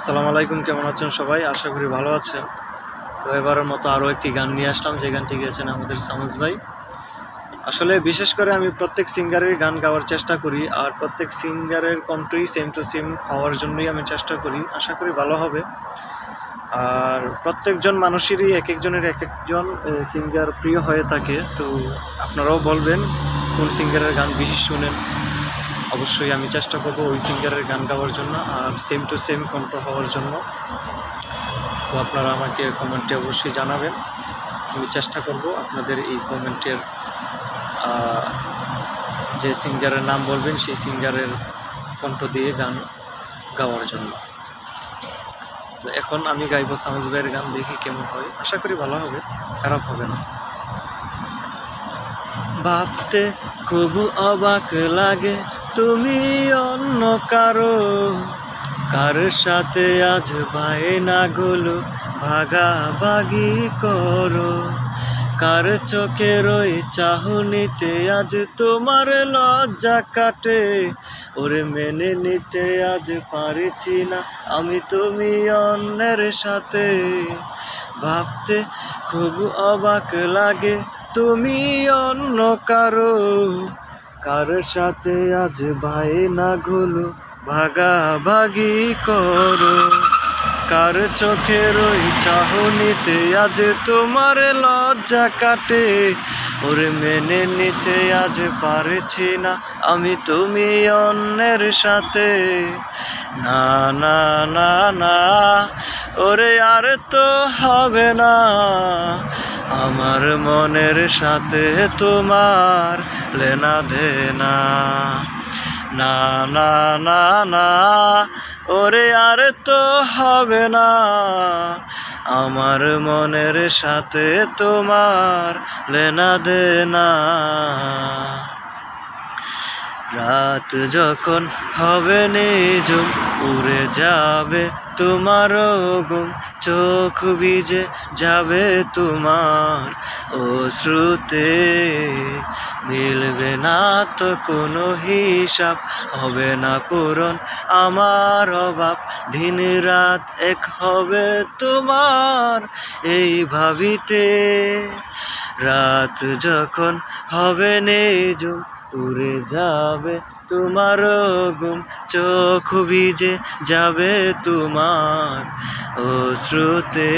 আসসালামু আলাইকুম, কেমন আছেন সবাই? আশা করি ভালো আছেন। তো এবারের মতো আরও একটি গান নিয়ে আসলাম, যে গানটি গেয়েছেন আমাদের সামস ভাই। আসলে বিশেষ করে আমি প্রত্যেক সিঙ্গারের গান গাওয়ার চেষ্টা করি, আর প্রত্যেক সিঙ্গারের কণ্ঠই সেম টু সেম হওয়ার জন্যই আমি চেষ্টা করি। আশা করি ভালো হবে। আর প্রত্যেকজন মানুষেরই এক একজনের এক একজন সিঙ্গার প্রিয় হয়ে থাকে। তো আপনারাও বলবেন কোন সিঙ্গারের গান বেশি শুনেন। অবশ্যই আমি চেষ্টা করব ওই সিঙ্গারের গান গাওয়ার জন্য, আর সেম টু সেম কণ্ঠ হওয়ার জন্য। তো আপনারা আমাকে কমেন্টে অবশ্যই জানাবেন। আমি চেষ্টা করব আপনাদের এই কমেন্টের যে সিঙ্গারের নাম বলবেন সেই সিঙ্গারের কণ্ঠ দিয়ে গান গাওয়ার জন্য। তো এখন আমি গাইব সামস ভাইয়ের গান, দেখি কেমন হয়। আশা করি ভালো হবে, খারাপ হবে না। ভাবতে খুব অবাক লাগে তুমি অন্য কার সাথে আজ বায়নাগুলো ভাগাভাগি করো। কার চোখের ওই চাহনিতে আজ তোমার লজ্জা কাটে। ওরে মেনে নিতে আজ পারছি না আমি তুমি অন্যের সাথে। ভাবতে খুব অবাক লাগে তুমি অন্য কার সাথে আজ বায়নাগুলো ভাগাভাগি করো। কার চোখের ওই চাহনিতে আজ তোমার লজ্জা কাটে। ওরে মেনে নিতে আজ পারছি না আমি তুমি অন্যের সাথে। না না না না, ওরে আর তো হবে না আমার মনের সাথে তোমার লেনা দেনা। না না না না, ওরে আর তো হবে না আমার মনের সাথে তোমার লেনা দেনা। রাত যখন হবে নিঝুম উড়ে যাবে তোমার ঘুম, চোখ ভিজে যাবে তোমার অশ্রুতে। মিলবে না তো কোনো হিসাব, হবে না পূরণ আমার অভাব। দিন রাত এক হবে তোমার এই ভাবিতে। রাত যখন হবে নিঝুম উড়ে যাবে তোমার ঘুম, চোখ ভিজে যাবে তোমার অশ্রুতে।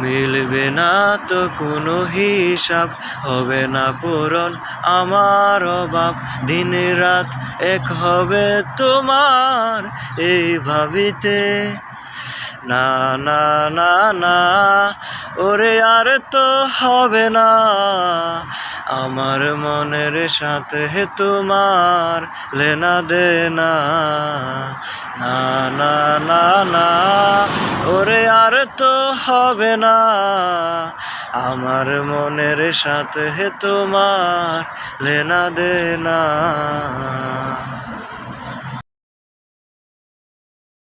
মিলবে না তো কোনো হিসাব, হবে না পূরণ আমার অভাব। দিন রাত এক হবে তোমার এই ভাবিতে। না না না না, ওরে আর তো হবে না আমার মনের সাথে তোমার লেনা দেনা। না না না না, ওরে আর তো হবে না আমার মনের সাথে তোমার লেনা দেনা।